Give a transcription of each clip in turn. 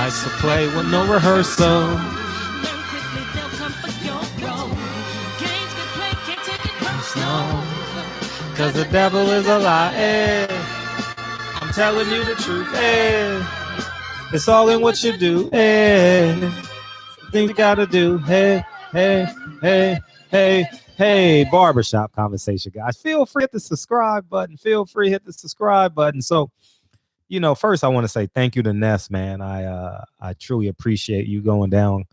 Nice to play with no rehearsal. Cause the devil is a lie. I'm telling you the truth. It's all in what you do. Things you gotta do. Hey, hey, hey, hey, hey. Barbershop conversation, guys. Feel free to hit the subscribe button. Feel free to hit the subscribe button. So, first I want to say thank you to Ness, man. I truly appreciate you going down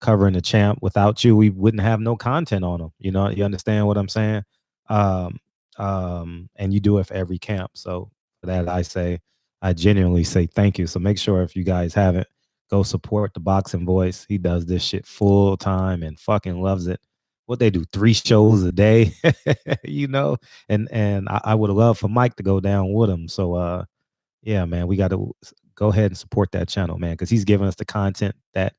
covering the champ. Without you, we wouldn't have no content on him. You understand what I'm saying? Um, and you do it for every camp. So for that, I genuinely say thank you. So make sure if you guys haven't, go support the Boxing Voice. He does this shit full time and fucking loves it. What they do, 3 shows a day, and I would love for Mike to go down with him. So yeah, man, we got to go ahead and support that channel, man, because he's giving us the content that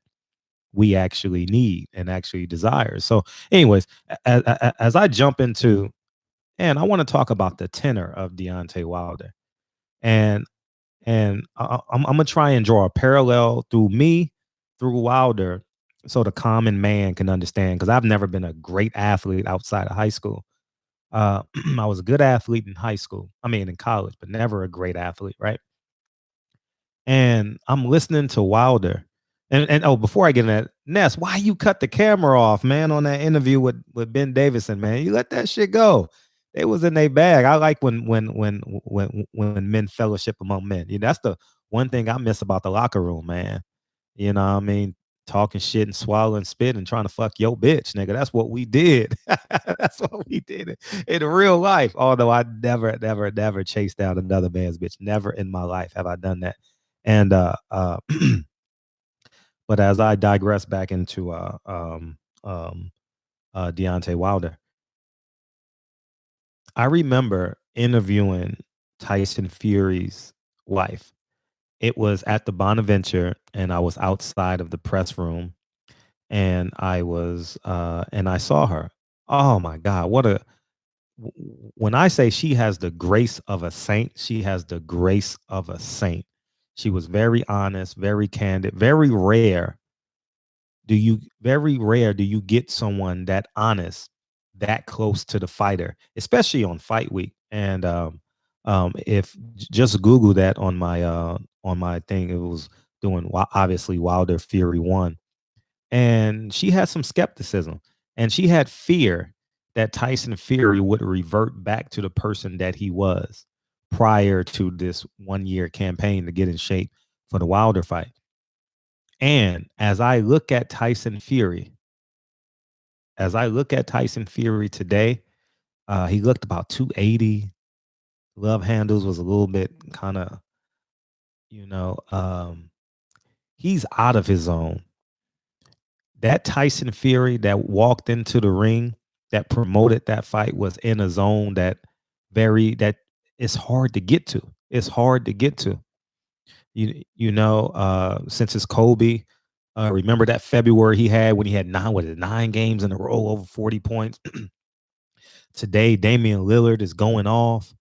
we actually need and actually desire. So, anyways, as I jump into, and I want to talk about the tenor of Deontay Wilder, and I'm gonna try and draw a parallel through Wilder, so the common man can understand. Because I've never been a great athlete outside of high school. I was a good athlete in high school. I mean, in college, but never a great athlete, right? And I'm listening to Wilder. And oh, before I get in that, Ness, why you cut the camera off, man, on that interview with Ben Davison, man? You let that shit go. It was in their bag. I like when men fellowship among men. That's the one thing I miss about the locker room, man. You know what I mean? Talking shit and swallowing spit and trying to fuck your bitch, nigga. That's what we did. That's what we did in real life. Although I never chased down another man's bitch. Never in my life have I done that. And but as I digress back into Deontay Wilder, I remember interviewing Tyson Fury's wife. It was at the Bonaventure, and I was outside of the press room, and I saw her. Oh my God, when I say she has the grace of a saint, she has the grace of a saint. She was very honest, very candid, very rare do you get someone that honest, that close to the fighter, especially on fight week. And if just Google that on my thing, it was doing obviously Wilder Fury 1, and she had some skepticism, and she had fear that Tyson Fury would revert back to the person that he was prior to this 1 year campaign to get in shape for the Wilder fight. And as I look at Tyson Fury today, he looked about 280. Love handles was a little bit kind of, he's out of his zone. That Tyson Fury that walked into the ring, that promoted that fight, was in a zone that it's hard to get to. It's hard to get to. Since it's Kobe, remember that February he had when he had 9 games in a row over 40 points. Today, Damian Lillard is going off.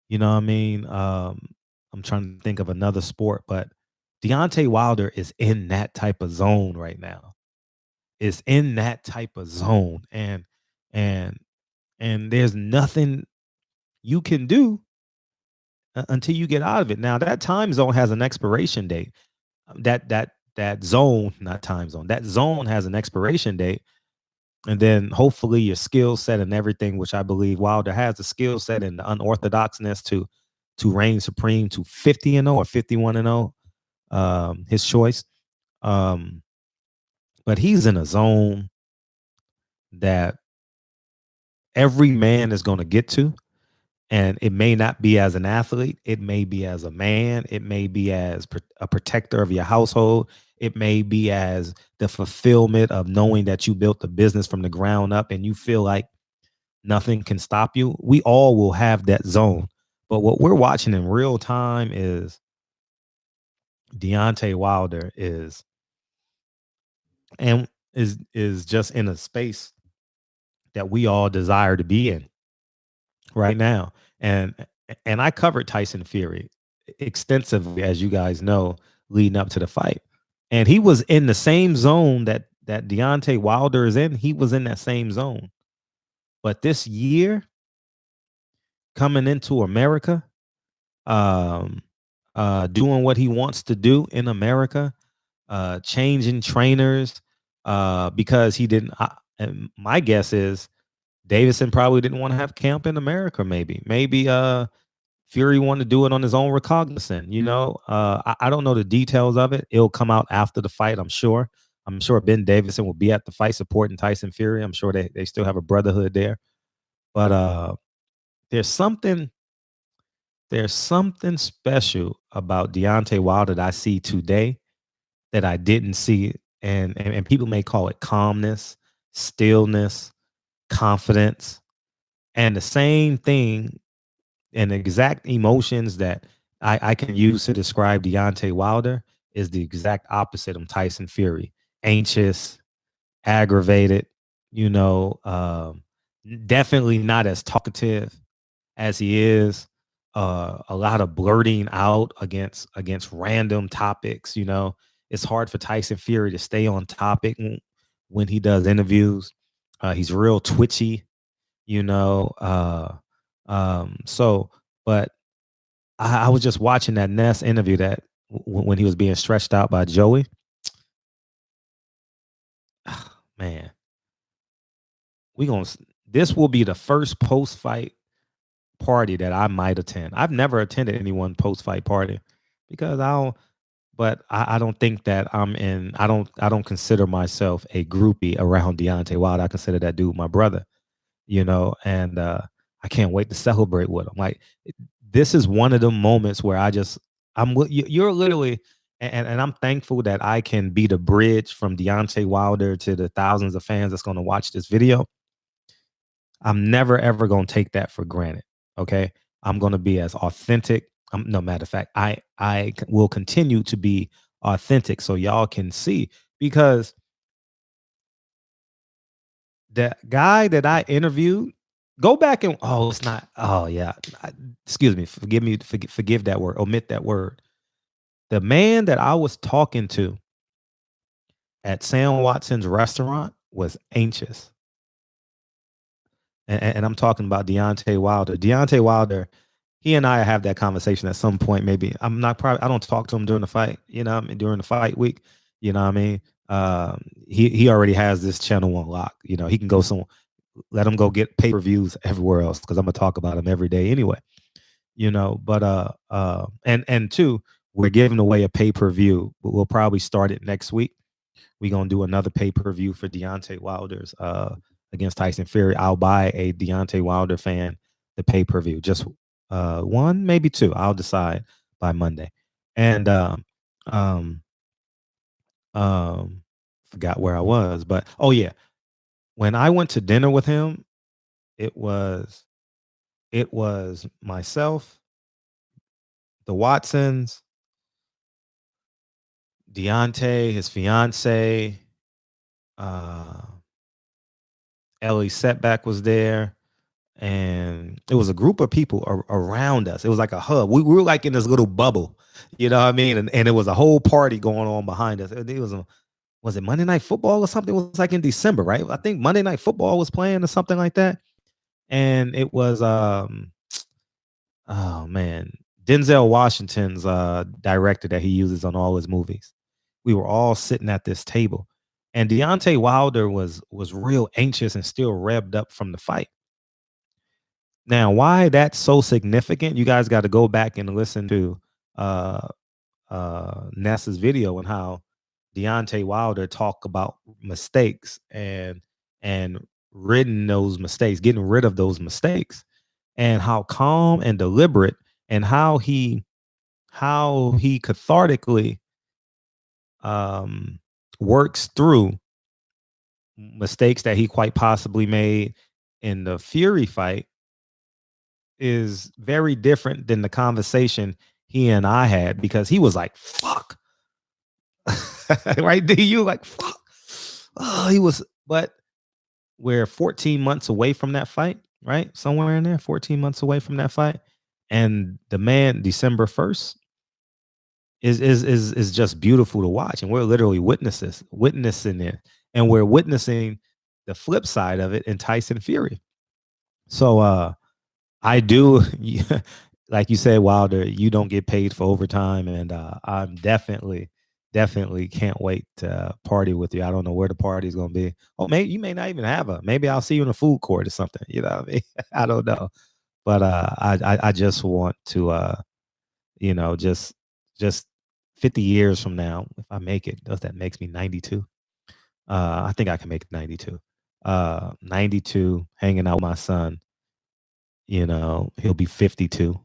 You know what I mean? I'm trying to think of another sport, but Deontay Wilder is in that type of zone right now. Is in that type of zone, and there's nothing you can do until you get out of it. Now that time zone has an expiration date. That zone, not time zone, that zone has an expiration date. And then hopefully your skill set and everything, which I believe Wilder has the skill set and the unorthodoxness to reign supreme to 50-0 or 51-0, his choice. But he's in a zone that every man is going to get to. And it may not be as an athlete. It may be as a man. It may be as a protector of your household. It may be as the fulfillment of knowing that you built the business from the ground up and you feel like nothing can stop you. We all will have that zone. But what we're watching in real time is Deontay Wilder is just in a space that we all desire to be in right now. And I covered Tyson Fury extensively, as you guys know, leading up to the fight. and he was in the same zone that Deontay Wilder is in. He was in that same zone. But this year, coming into America, um, doing what he wants to do in America, changing trainers, because he didn't. And my guess is Davison probably didn't want to have camp in America. Maybe Fury wanted to do it on his own recognizant. I don't know the details of it. It'll come out after the fight, I'm sure. I'm sure Ben Davison will be at the fight supporting Tyson Fury. I'm sure they still have a brotherhood there. But there's something there's something special about Deontay Wilder that I see today that I didn't see. And people may call it calmness, stillness, confidence, and the same thing and the exact emotions that I can use to describe Deontay Wilder is the exact opposite of Tyson Fury. Anxious, aggravated, you know, definitely not as talkative as he is. A lot of blurting out against random topics. It's hard for Tyson Fury to stay on topic when he does interviews. He's real twitchy, you know. So, but I was just watching that Ness interview that when he was being stretched out by Joey. Man, we gonna. This will be the first post fight party that I might attend. I've never attended anyone post fight party because I don't. But I don't think that I'm in. I don't consider myself a groupie around Deontay Wilder. I consider that dude my brother. And I can't wait to celebrate with him. Like, this is one of the moments where you're literally, and I'm thankful that I can be the bridge from Deontay Wilder to the thousands of fans that's going to watch this video. I'm never ever going to take that for granted. Okay, I'm going to be as authentic. No matter of fact, I will continue to be authentic so y'all can see, because the guy that I interviewed, go back and it's not. Oh yeah, excuse me. Forgive me. Forgive that word. Omit that word. The man that I was talking to at Sam Watson's restaurant was anxious, and I'm talking about Deontay Wilder. Deontay Wilder, he and I have that conversation at some point. Maybe I'm not probably. I don't talk to him during the fight. During the fight week. You know what I mean? He already has this channel on lock. He can go let him go get pay-per-views everywhere else, because I'm gonna talk about him every day anyway. But and two, we're giving away a pay-per-view. We'll probably start it next week. We're gonna do another pay-per-view for Deontay Wilder's against Tyson Fury. I'll buy a Deontay Wilder fan the pay-per-view. Just one, maybe two. I'll decide by Monday. And um forgot where I was, but oh yeah, when I went to dinner with him, it was myself, the Watsons, Deontay, his fiance, uh, Ellie Setback was there, and it was a group of people around us. It was like a hub. We were like in this little bubble, you know what I mean? And it was a whole party going on behind us. It was it Monday Night Football or something? It was like in December, right? I think Monday Night Football was playing or something like that. And it was oh man, Denzel Washington's director that he uses on all his movies. We were all sitting at this table, and Deontay Wilder was real anxious and still revved up from the fight. Now, why that's so significant? You guys got to go back and listen to uh Ness's video and how Deontay Wilder talk about mistakes and getting rid of those mistakes, and how calm and deliberate, and how he cathartically works through mistakes that he quite possibly made in the Fury fight is very different than the conversation he and I had, because he was like, fuck. Right? You like, fuck. Oh, he was, but we're 14 months away from that fight, right? Somewhere in there, 14 months away from that fight. And the man, December 1st, is just beautiful to watch, and we're literally witnessing it, and we're witnessing the flip side of it in Tyson Fury. So I do like you said, Wilder, you don't get paid for overtime, and I'm definitely can't wait to party with you. I don't know where the party's gonna be. Oh, maybe you may not even have a. Maybe I'll see you in a food court or something. You know what I mean? I don't know, but I just want to just 50 years from now, if I make it, does that makes me 92? I think I can make it 92. 92, hanging out with my son. He'll be 52,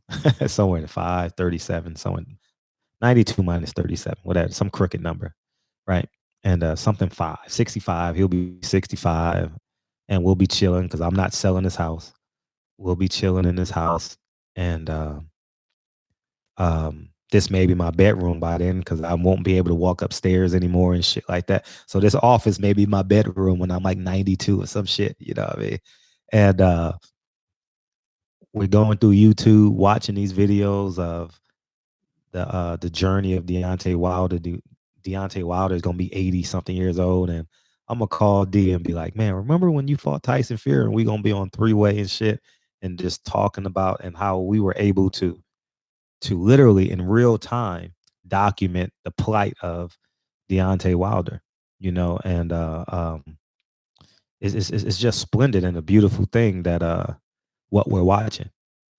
somewhere in 537, somewhere 92 minus 37, whatever, some crooked number, right? And something 65. He'll be 65, and we'll be chilling because I'm not selling this house. We'll be chilling in this house, and this may be my bedroom by then because I won't be able to walk upstairs anymore and shit like that. So this office may be my bedroom when I'm like 92 or some shit, you know what I mean? And we're going through YouTube, watching these videos of the journey of Deontay Wilder. Deontay Wilder is gonna be 80 something years old, and I'm gonna call D and be like, man, remember when you fought Tyson Fury? And we gonna be on three-way and shit, and just talking about and how we were able to literally in real time document the plight of Deontay Wilder, and it's just splendid and a beautiful thing that what we're watching,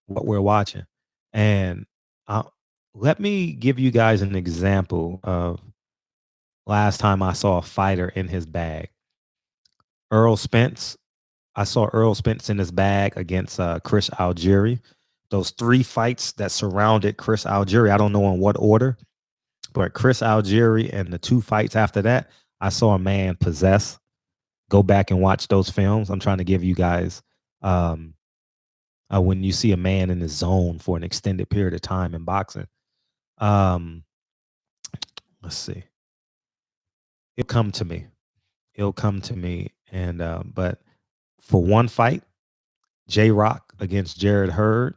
what we're watching, and uh, let me give you guys an example of last time I saw a fighter in his bag. Earl Spence. I saw Earl Spence in his bag against Chris Algieri. Those three fights that surrounded Chris Algieri, I don't know in what order, but Chris Algieri and the two fights after that, I saw a man possess. Go back and watch those films. I'm trying to give you guys when you see a man in the zone for an extended period of time in boxing. Um, let's see. It'll come to me. It'll come to me. And but for one fight, J Rock against Jared Hurd,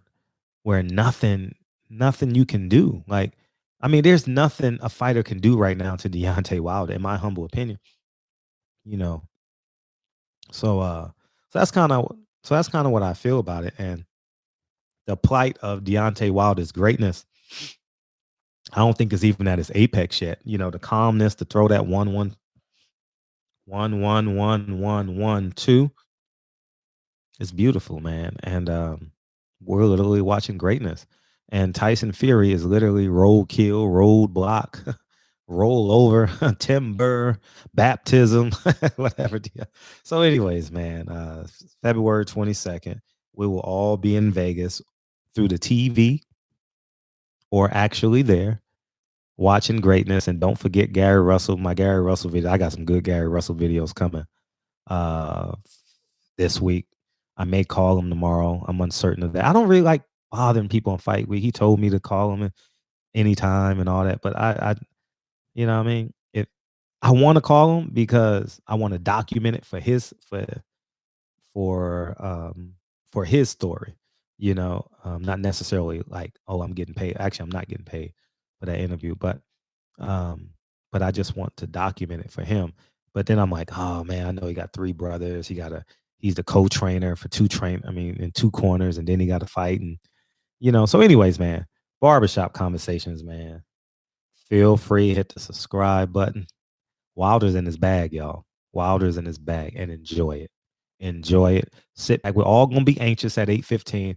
where nothing you can do. Like, I mean, there's nothing a fighter can do right now to Deontay Wilder, in my humble opinion. You know, so that's kind of what I feel about it. And the plight of Deontay Wilder's greatness, I don't think is even at its apex yet. The calmness to throw that 1-1-1-1-1-1-1-2 is beautiful, man. And we're literally watching greatness. And Tyson Fury is literally roadkill, roadblock, roll over, timber, baptism, whatever. So, anyways, man, February 22nd, we will all be in Vegas through the TV or actually there watching greatness. And don't forget Gary Russell, my Gary Russell video. I got some good Gary Russell videos coming this week. I may call him tomorrow. I'm uncertain of that. I don't really like bothering people on fight week. He told me to call him anytime and all that, but I you know what I mean? If I want to call him because I want to document it for for his story, not necessarily like, oh, I'm getting paid. Actually, I'm not getting paid for that interview, um, but I just want to document it for him. But then I'm like, oh man, I know he got three brothers. He's the co-trainer for in two corners, and then he got to fight. And so anyways, man, barbershop conversations, man. Feel free, hit the subscribe button. Wilder's in his bag, y'all. Wilder's in his bag, and enjoy it. Enjoy it. Sit back. We're all gonna be anxious at 8:15.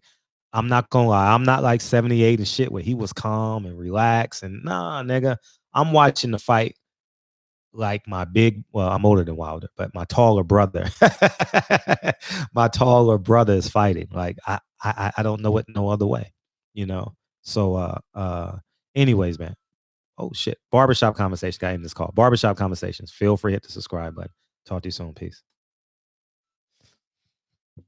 I'm not gonna lie. I'm not like 78 and shit where he was calm and relaxed. And nah, nigga, I'm watching the fight like I'm older than Wilder, but my taller brother, my taller brother is fighting. Like I don't know it no other way, you know. So anyways, man. Oh shit. Barbershop conversation. Got in this call. Barbershop conversations. Feel free to hit the subscribe button. Talk to you soon. Peace.